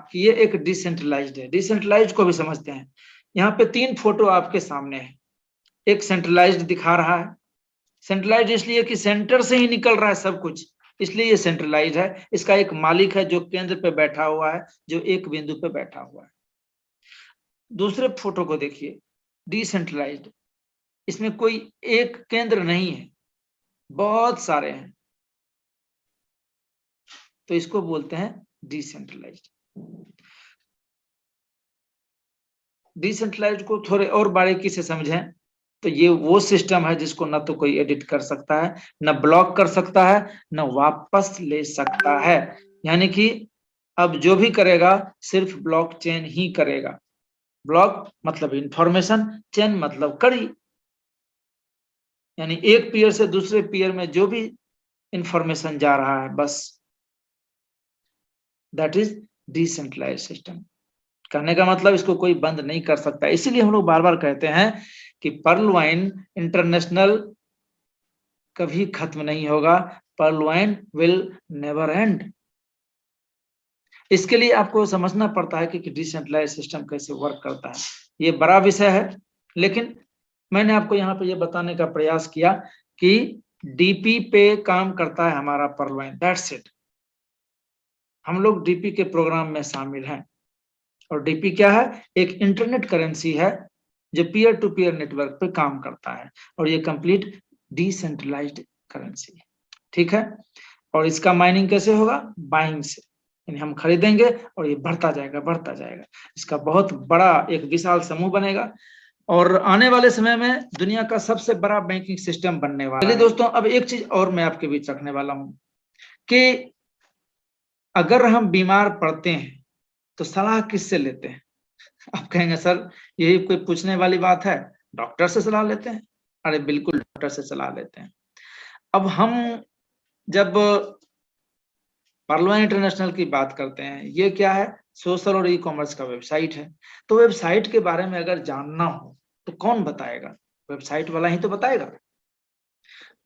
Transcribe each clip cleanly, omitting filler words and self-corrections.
कि ये एक डिसेंट्रलाइज्ड है। डिसेंट्रलाइज्ड को भी समझते हैं। यहाँ पे 3 फोटो आपके सामने है। एक सेंट्रलाइज्ड दिखा रहा है। सेंट्रलाइज्ड इसलिए कि सेंटर से ही निकल रहा है सब कुछ, इसलिए ये सेंट्रलाइज्ड है। इसका एक मालिक है जो केंद्र पे बैठा हुआ है, जो एक बिंदु पे बैठा हुआ है। दूसरे फोटो को देखिए, डिसेंट्रलाइज्ड, इसमें कोई एक केंद्र नहीं है, बहुत सारे हैं, तो इसको बोलते हैं डिसेंट्रलाइज्ड। डिसेंट्रलाइज्ड को थोड़े और बारीकी से समझें तो ये वो सिस्टम है जिसको ना तो कोई एडिट कर सकता है, ना ब्लॉक कर सकता है, ना वापस ले सकता है। यानी कि अब जो भी करेगा सिर्फ ब्लॉकचेन ही करेगा। ब्लॉक मतलब इंफॉर्मेशन, चेन मतलब कड़ी, यानी एक पीयर से दूसरे पीयर में जो भी इंफॉर्मेशन जा रहा है, बस दैट इज डिसेंट्रलाइज्ड सिस्टम। कहने का मतलब इसको कोई बंद नहीं कर सकता। इसीलिए हम लोग बार बार कहते हैं कि पर्ल वाइन इंटरनेशनल कभी खत्म नहीं होगा, pearl wine will never end. इसके लिए आपको समझना पड़ता है कि डिसेंट्रलाइज्ड सिस्टम कैसे वर्क करता है। ये बड़ा विषय है, लेकिन मैंने आपको यहाँ पे ये बताने का प्रयास किया कि डीपी पे काम करता है हमारा पर्ल वाइन, दैट्स इट। हम लोग डीपी के प्रोग्राम में शामिल हैं, और डीपी क्या है? एक इंटरनेट करेंसी है जो पीयर टू पीयर नेटवर्क पे काम करता है, और ये कंप्लीट डिसेंट्रलाइज्ड करेंसी है। ठीक है, और इसका माइनिंग कैसे होगा? बाइंग से, यानी हम खरीदेंगे और ये बढ़ता जाएगा बढ़ता जाएगा। इसका बहुत बड़ा एक विशाल समूह बनेगा, और आने वाले समय में दुनिया का सबसे बड़ा बैंकिंग सिस्टम बनने वाला है। चलिए दोस्तों, अब एक चीज और मैं आपके बीच रखने वाला हूं कि अगर हम बीमार पड़ते हैं तो सलाह किससे लेते हैं? आप कहेंगे सर यही कोई पूछने वाली बात है, डॉक्टर से सलाह लेते हैं। अरे बिल्कुल डॉक्टर से सलाह लेते हैं। अब हम जब पर्ल वाइन इंटरनेशनल की बात करते हैं, ये क्या है? सोशल और ई कॉमर्स का वेबसाइट है। तो वेबसाइट के बारे में अगर जानना हो तो कौन बताएगा? वेबसाइट वाला ही तो बताएगा।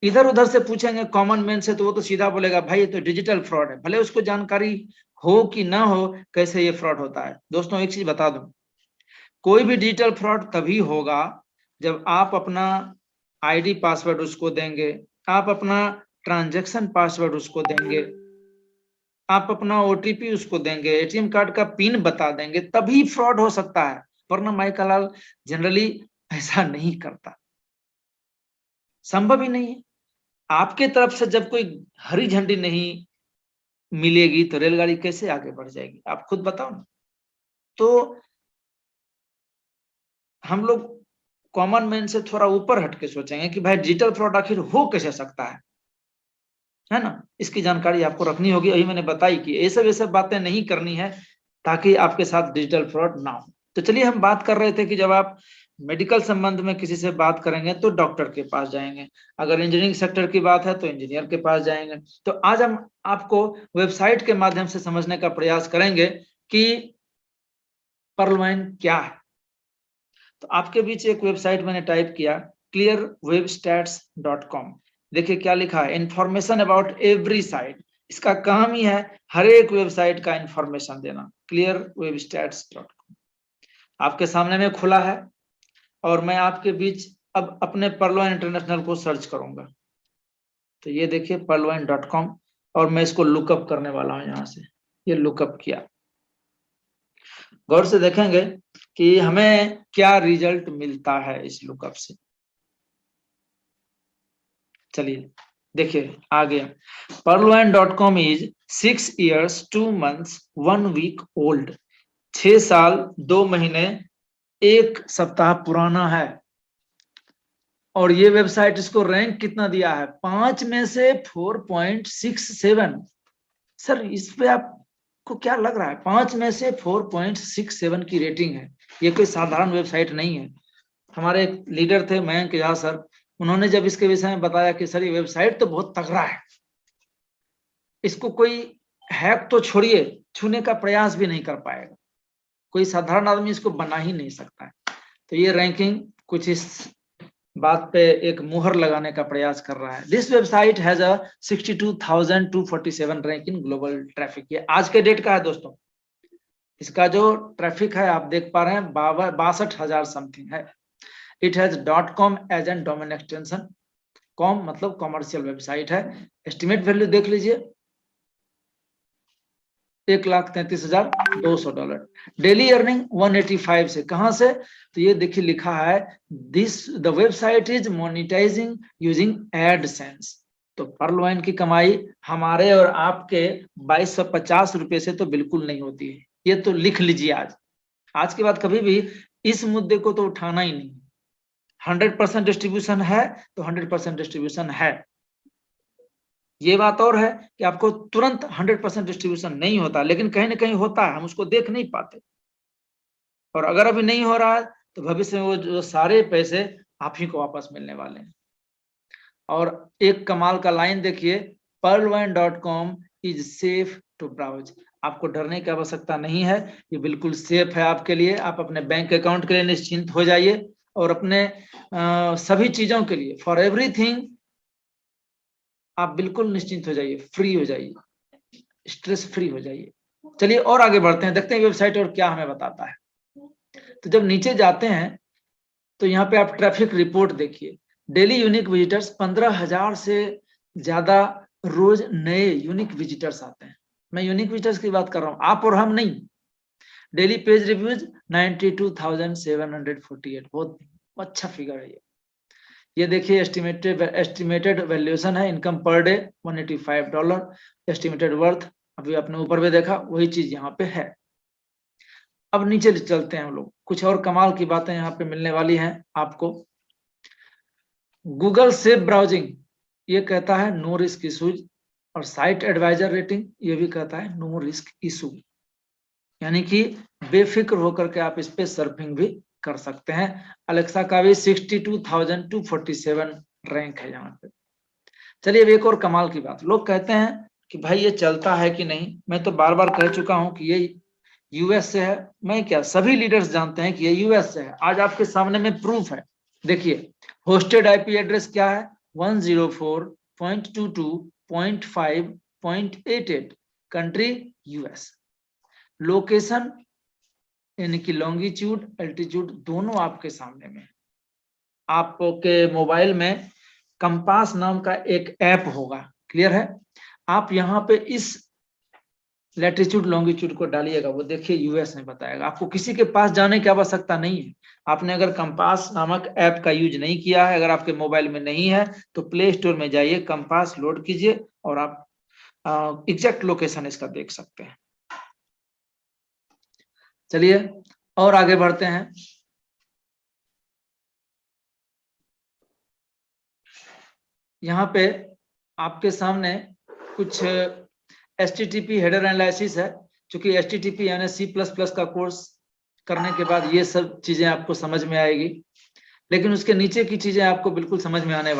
इधर उधर से पूछेंगे कॉमन मैन से तो वो तो सीधा बोलेगा भाई ये तो डिजिटल फ्रॉड है, भले उसको जानकारी हो कि ना हो कैसे ये फ्रॉड होता है। दोस्तों एक चीज बता दूं, कोई भी डिजिटल फ्रॉड तभी होगा जब आप अपना आईडी पासवर्ड उसको देंगे, आप अपना ट्रांजैक्शन पासवर्ड उसको देंगे, आप अपना ओटीपी उसको देंगे, एटीएम कार्ड का पिन बता देंगे, तभी फ्रॉड हो सकता है। वरना माइकलाल जनरली ऐसा नहीं करता, संभव ही नहीं है। आपके तरफ से जब कोई हरी झंडी नहीं मिलेगी तो रेलगाड़ी कैसे आगे बढ़ जाएगी? आप खुद बताओ ना। तो हम लोग कॉमन मैन से थोड़ा ऊपर हटके सोचेंगे कि भाई डिजिटल फ्रॉड आखिर हो कैसे सकता है ना? इसकी जानकारी आपको रखनी होगी। यही मैंने बताई कि ये सब बातें नहीं करनी है ताकि आपके साथ डिजिटल फ्रॉड ना हो। तो चलिए, हम बात कर रहे थे कि जब आप मेडिकल संबंध में किसी से बात करेंगे तो डॉक्टर के पास जाएंगे, अगर इंजीनियरिंग सेक्टर की बात है तो इंजीनियर के पास जाएंगे। तो आज हम आपको वेबसाइट के माध्यम से समझने का प्रयास करेंगे कि पर्ल वाइन क्या है। तो आपके बीच एक वेबसाइट मैंने टाइप किया, clearwebstats.com। देखिए क्या लिखा है, इंफॉर्मेशन अबाउट एवरी साइट। इसका काम ही है हर एक वेबसाइट का इंफॉर्मेशन देना। clearwebstats.com आपके सामने में खुला है, और मैं आपके बीच अब अपने पर्ल वाइन इंटरनेशनल को सर्च करूंगा। तो ये देखिए perlwine.com, और मैं इसको लुकअप करने वाला हूं। यहां से ये लुकअप किया, गौर से देखेंगे कि हमें क्या रिजल्ट मिलता है इस लुकअप से। चलिए देखिए आ गया, perlwine.com is 6 years 2 months 1 week old. 6 साल 2 महीने 1 सप्ताह पुराना है, और ये वेबसाइट इसको रैंक कितना दिया है? 5 में से 4.67। सर इस पे आपको क्या लग रहा है? 5 में से 4.67 की रेटिंग है। ये कोई साधारण वेबसाइट नहीं है। हमारे एक लीडर थे मयंक झा सर, उन्होंने जब इसके विषय में बताया कि सर ये वेबसाइट तो बहुत तगड़ा है, इसको कोई हैक तो छोड़िए, छूने का प्रयास भी नहीं कर पाएगा, कोई साधारण आदमी इसको बना ही नहीं सकता है। तो ये रैंकिंग कुछ इस बात पे एक मुहर लगाने का प्रयास कर रहा है। This website has a 62,247 rank in global traffic. ये आज के डेट का है दोस्तों, इसका जो ट्रैफिक है आप देख पा रहे हैं 62,000 समथिंग है। It has .com as an domain extension. Com मतलब कॉमर्शियल वेबसाइट है। एस्टिमेट वैल्यू देख लीजिए $1,33,200। डेली अर्निंग 185 से, कहां से? तो ये देखिए लिखा है the website is monetising using AdSense. तो पर्लवाइन की कमाई हमारे और आपके 2250 रुपए से तो बिल्कुल नहीं होती है। ये तो लिख लीजिए आज के बाद कभी भी इस मुद्दे को तो उठाना ही नहीं। 100% डिस्ट्रीब्यूशन है तो 100% डिस्ट्रीब्यूशन है। ये बात और है कि आपको तुरंत 100% डिस्ट्रीब्यूशन नहीं होता, लेकिन कहीं ना कहीं होता है, हम उसको देख नहीं पाते। और अगर अभी नहीं हो रहा है तो भविष्य में वो जो सारे पैसे आप ही को वापस मिलने वाले हैं। और एक कमाल का लाइन देखिए, pearlwine.com is safe to browse. आपको डरने की आवश्यकता नहीं है, ये बिल्कुल सेफ है आपके लिए। आप अपने बैंक अकाउंट के लिए निश्चिंत हो जाइए और अपने सभी चीजों के लिए, फॉर एवरीथिंग आप बिल्कुल निश्चिंत हो जाइए, फ्री हो जाइए, स्ट्रेस फ्री हो जाइए। चलिए और आगे बढ़ते हैं, देखते हैं वेबसाइट और क्या हमें बताता है। तो जब नीचे जाते हैं तो यहाँ पे आप ट्रैफिक रिपोर्ट देखिए। डेली यूनिक विजिटर्स 15,000 से ज्यादा रोज नए यूनिक विजिटर्स आते हैं। मैं यूनिक विजिटर्स की बात कर रहा हूँ, आप और हम नहीं। डेली पेज रिव्यूज 92,748, बहुत अच्छा फिगर है ये देखिए एस्टिमेटेड वैल्यूएशन है। Income per day $185। Estimated worth अभी आपने ऊपर में देखा, वही चीज यहाँ पे है। अब नीचे चलते हैं हम लोग, कुछ और कमाल की बातें यहाँ पे मिलने वाली हैं आपको। गूगल सेफ ब्राउजिंग ये कहता है नो रिस्क इशूज, और साइट एडवाइजर रेटिंग ये भी कहता है नो रिस्क इशू, यानी कि बेफिक्र होकर के आप इस पे सर्फिंग भी कर सकते हैं। अलेक्सा का भी 62,247 रैंक है यहाँ पे। चलिए अब एक और कमाल की बात, लोग कहते हैं कि भाई ये चलता है कि नहीं। मैं तो बार बार कह चुका हूं कि ये यूएस से है। मैं क्या, सभी लीडर्स जानते हैं कि ये यूएस से है। आज आपके सामने में प्रूफ है। देखिए होस्टेड आईपी एड्रेस क्या है, 104.22.5.88, कंट्री यूएस। लोकेशन यानी कि लॉन्गिट्यूड एल्टीट्यूड दोनों आपके सामने में। आपके मोबाइल में कंपास नाम का एक ऐप होगा, क्लियर है? आप यहाँ पे इस लैटिट्यूड लॉन्गिट्यूड को डालिएगा, वो देखिए यूएस ने बताएगा। आपको किसी के पास जाने की आवश्यकता नहीं है। आपने अगर कंपास नामक ऐप का यूज नहीं किया है, अगर आपके मोबाइल में नहीं है तो प्ले स्टोर में जाइए, कंपास लोड कीजिए और आप एग्जैक्ट लोकेशन इसका देख सकते हैं। चलिए और आगे बढ़ते हैं। यहाँ पे आपके सामने कुछ HTTP हेडर एनालिसिस है। क्योंकि HTTP यानी C++ का कोर्स करने के बाद ये सब चीजें आपको समझ में आएगी, लेकिन उसके नीचे की चीजें आपको बिल्कुल समझ में आने वाली